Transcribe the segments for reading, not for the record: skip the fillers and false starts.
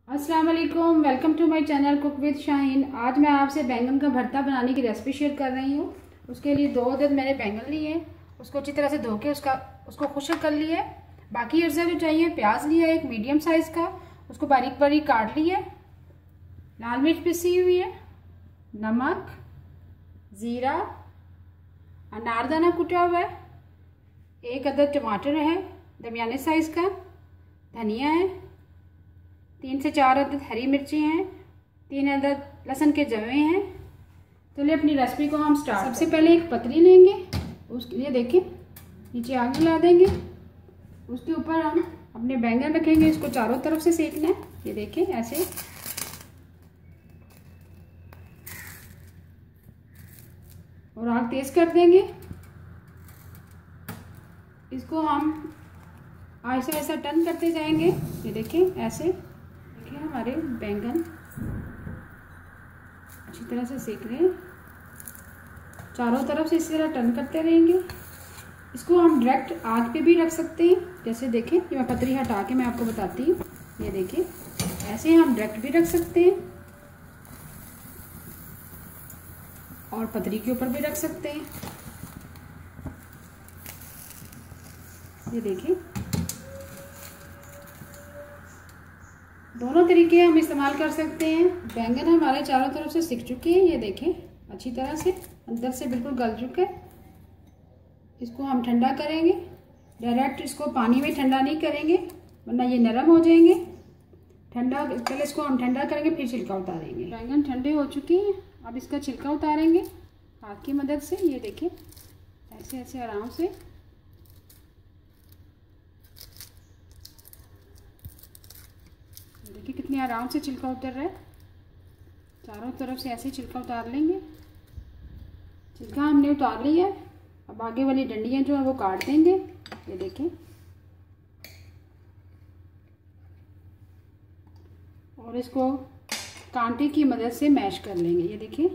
अस्सलाम वालेकुम, welcome to my channel cook with Shaheen. आज मैं आपसे बैंगन का भरता बनाने की रेसिपी शेयर कर रही हूँ। उसके लिए 2 अदद मैंने बैंगन लिए हैं, उसको अच्छी तरह से धो के उसको खुश्क कर लिया है। बाकी अज्जा जो चाहिए, प्याज लिया है एक मीडियम साइज़ का, उसको बारीक बारीक काट लिया है। लाल मिर्च पिसी हुई है, नमक, ज़ीरा, अनारदाना कुटा हुआ है, 1 अदद टमाटर है दरमियाने साइज़ का, धनिया है, 3 से 4 अदद हरी मिर्ची हैं, 3 अदद लहसुन के जवे हैं। चलिए अपनी रेसिपी को हम स्टार्ट। सबसे पहले एक पतली लेंगे, उसके लिए देखें नीचे आग जला देंगे। उसके ऊपर हम अपने बैंगन रखेंगे, इसको चारों तरफ से सेकना है। ये देखें ऐसे, और आग तेज कर देंगे। इसको हम ऐसा ऐसा टर्न करते जाएंगे। ये देखें ऐसे, देखिए हमारे बैंगन अच्छी तरह से सेक रहे हैं। चारों तरफ से इसी तरह टर्न करते रहेंगे। इसको हम डायरेक्ट आग पे भी रख सकते हैं, जैसे देखें ये मैं पतली हटा के मैं आपको बताती हूँ। ये देखें ऐसे हम डायरेक्ट भी रख सकते हैं और पतली के ऊपर भी रख सकते हैं। ये देखिए दोनों तरीके हम इस्तेमाल कर सकते हैं। बैंगन हमारे चारों तरफ से सिक चुके हैं। ये देखें अच्छी तरह से अंदर से बिल्कुल गल चुके हैं। इसको हम ठंडा करेंगे, डायरेक्ट इसको पानी में ठंडा नहीं करेंगे वरना ये नरम हो जाएंगे। पहले इसको हम ठंडा करेंगे, फिर छिलका उतारेंगे। बैंगन ठंडे हो चुके हैं, अब इसका छिलका उतारेंगे हाथ की मदद से। ये देखें ऐसे ऐसे आराम से। देखिए कितने आराम से छिलका उतर रहा है। चारों तरफ से ऐसे छिलका उतार लेंगे। छिलका हमने उतार लिया है, अब आगे वाली डंडियां जो है वो काट देंगे। ये देखें, और इसको कांटे की मदद से मैश कर लेंगे। ये देखिए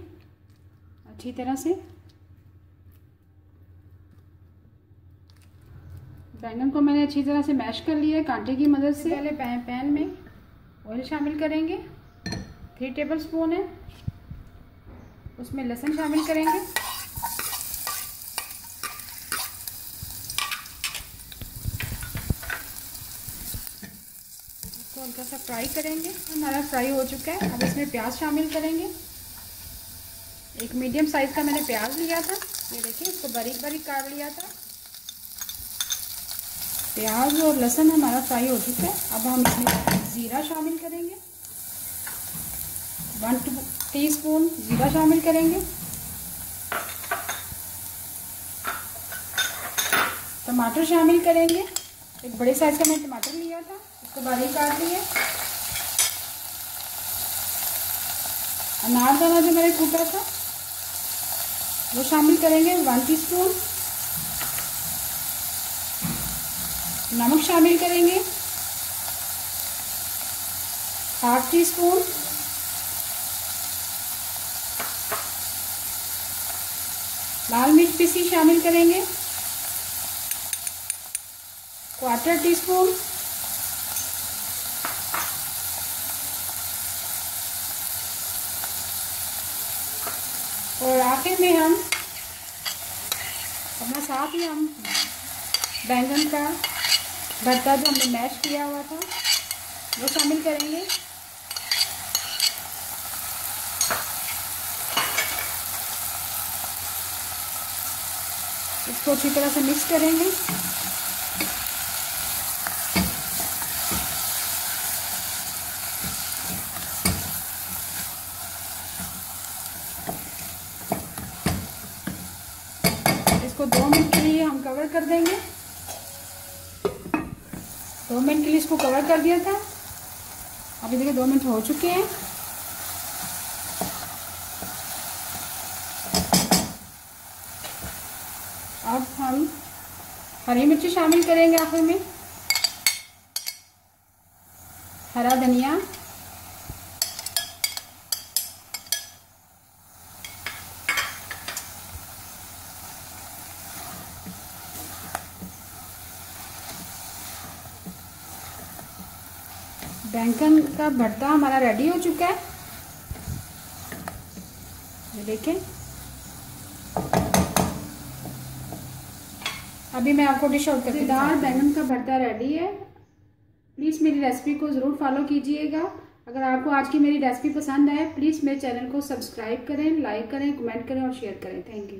अच्छी तरह से। बैंगन को मैंने अच्छी तरह से मैश कर लिया है कांटे की मदद से। पहले पैन में ऑयल शामिल करेंगे, 3 टेबल स्पून है। उसमें लहसुन शामिल करेंगे, इसको हल्का सा फ्राई करेंगे। हमारा फ्राई हो चुका है। अब इसमें प्याज शामिल करेंगे। एक मीडियम साइज का मैंने प्याज लिया था। ये देखिए इसको बारीक बारीक काट लिया था। प्याज और लहसुन हमारा फ्राई हो चुका है। अब हम इसमें ज़ीरा शामिल करेंगे, 1 टीस्पून ज़ीरा शामिल करेंगे। टमाटर शामिल करेंगे, एक बड़े साइज का मैंने टमाटर लिया था, इसको बारीक काट लिया। अनारदाना जो मैंने कूटा था वो शामिल करेंगे, 1 टीस्पून। नमक शामिल करेंगे, 1/2 टीस्पून। लाल मिर्च पिसी शामिल करेंगे, 1/4 टीस्पून। और आखिर में हम अपना साथ ही हम बैंगन का भरता जो हमने मैश किया हुआ था वो शामिल करेंगे। इसको अच्छी तरह से मिक्स करेंगे। इसको 2 मिनट के लिए हम कवर कर देंगे। 2 मिनट के लिए इसको कवर कर दिया था। अभी देखिए 2 मिनट हो चुके हैं। अब हम हरी मिर्ची शामिल करेंगे आखिर में, हरा धनिया, बैंगन बैंगन का भरता हमारा रेडी हो चुका है। ये देखें, अभी मैं आपको डिश आउट करके दाल बैंगन का भरता रेडी है। प्लीज़ मेरी रेसिपी को ज़रूर फॉलो कीजिएगा। अगर आपको आज की मेरी रेसिपी पसंद आए प्लीज़ मेरे चैनल को सब्सक्राइब करें, लाइक करें, कमेंट करें और शेयर करें। Thank you.